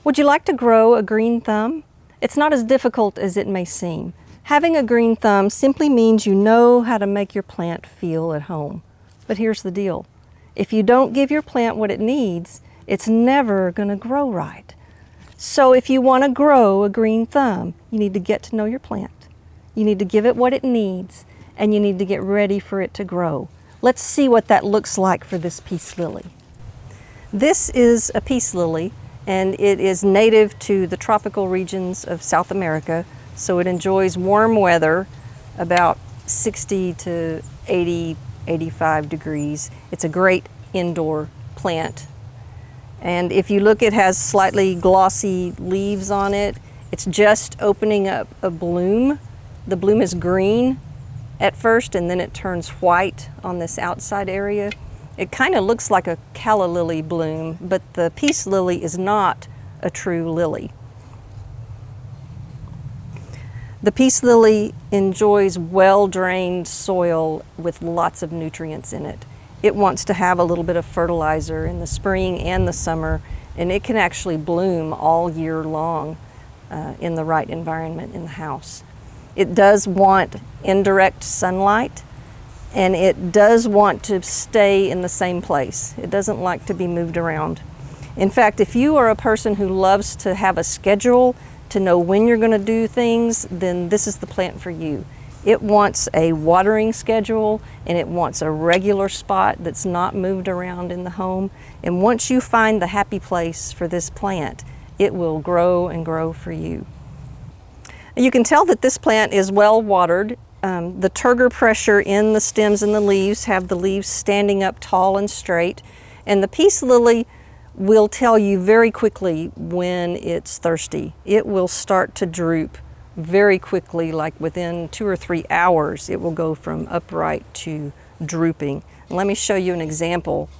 Would you like to grow a green thumb? It's not as difficult as it may seem. Having a green thumb simply means you know how to make your plant feel at home. But here's the deal. If you don't give your plant what it needs, it's never going to grow right. So if you want to grow a green thumb, you need to get to know your plant. You need to give it what it needs, and you need to get ready for it to grow. Let's see what that looks like for this peace lily. This is a peace lily, and it is native to the tropical regions of South America, so it enjoys warm weather, about 60 to 80, 85 degrees. It's a great indoor plant. And if you look, it has slightly glossy leaves on it. It's just opening up a bloom. The bloom is green at first, and then it turns white on this outside area. It kind of looks like a calla lily bloom, but the peace lily is not a true lily. The peace lily enjoys well-drained soil with lots of nutrients in it. It wants to have a little bit of fertilizer in the spring and the summer, and it can actually bloom all year long in the right environment in the house. It does want indirect sunlight, and it does want to stay in the same place. It doesn't like to be moved around. In fact, if you are a person who loves to have a schedule, to know when you're going to do things, then this is the plant for you. It wants a watering schedule, and it wants a regular spot that's not moved around in the home. And once you find the happy place for this plant, it will grow and grow for you. You can tell that this plant is well watered. The turgor pressure in the stems and the leaves have the leaves standing up tall and straight. And the peace lily will tell you very quickly when it's thirsty. It will start to droop very quickly, like within 2 or 3 hours, it will go from upright to drooping. And let me show you an example.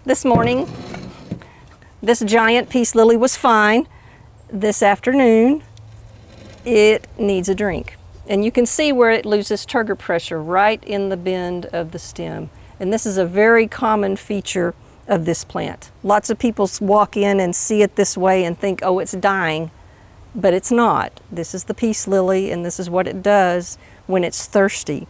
This morning, this giant peace lily was fine. This afternoon, it needs a drink. And you can see where it loses turgor pressure right in the bend of the stem. And this is a very common feature of this plant. Lots of people walk in and see it this way and think, oh, it's dying, but it's not. This is the peace lily, and this is what it does when it's thirsty.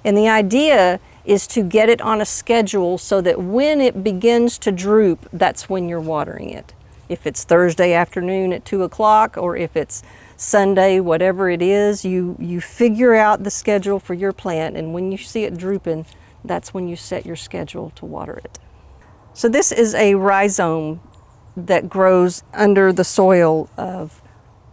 And the idea is to get it on a schedule so that when it begins to droop, that's when you're watering it. If it's Thursday afternoon at 2 o'clock, or if it's Sunday, whatever it is, you figure out the schedule for your plant, and when you see it drooping, that's when you set your schedule to water it. So this is a rhizome that grows under the soil of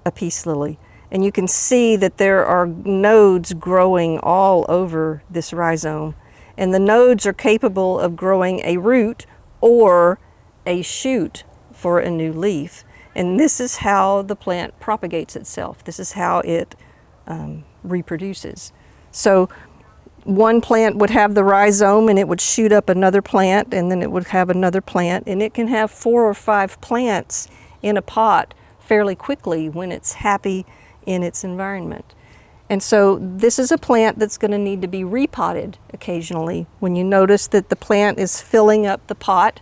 a peace lily. And you can see that there are nodes growing all over this rhizome. And the nodes are capable of growing a root or a shoot for a new leaf. And this is how the plant propagates itself. This is how it reproduces. So one plant would have the rhizome, and it would shoot up another plant, and then it would have another plant, and it can have 4 or 5 plants in a pot fairly quickly when it's happy in its environment. And so this is a plant that's going to need to be repotted occasionally. When you notice that the plant is filling up the pot,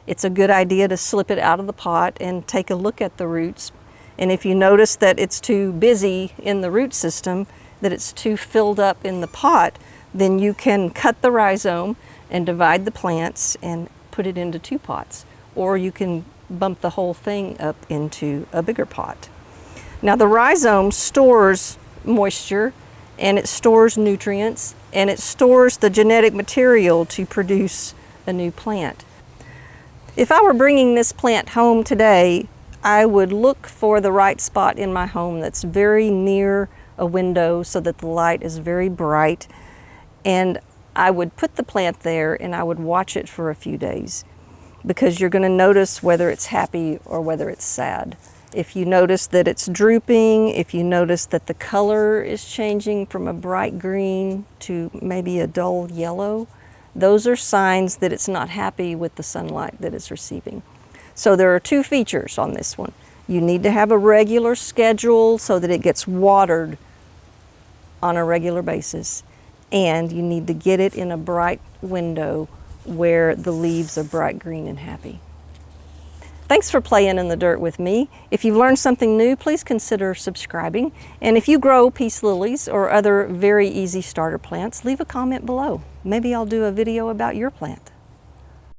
it's a good idea to slip it out of the pot and take a look at the roots. And if you notice that it's too busy in the root system, that it's too filled up in the pot, then you can cut the rhizome and divide the plants and put it into 2 pots. Or you can bump the whole thing up into a bigger pot. Now the rhizome stores moisture, and it stores nutrients, and it stores the genetic material to produce a new plant. If I were bringing this plant home today, I would look for the right spot in my home that's very near a window so that the light is very bright. And I would put the plant there, and I would watch it for a few days, because you're going to notice whether it's happy or whether it's sad. If you notice that it's drooping, if you notice that the color is changing from a bright green to maybe a dull yellow, those are signs that it's not happy with the sunlight that it's receiving. So there are 2 features on this one. You need to have a regular schedule so that it gets watered on a regular basis. And you need to get it in a bright window where the leaves are bright green and happy. Thanks for playing in the dirt with me. If you've learned something new, please consider subscribing. And if you grow peace lilies or other very easy starter plants, leave a comment below. Maybe I'll do a video about your plant.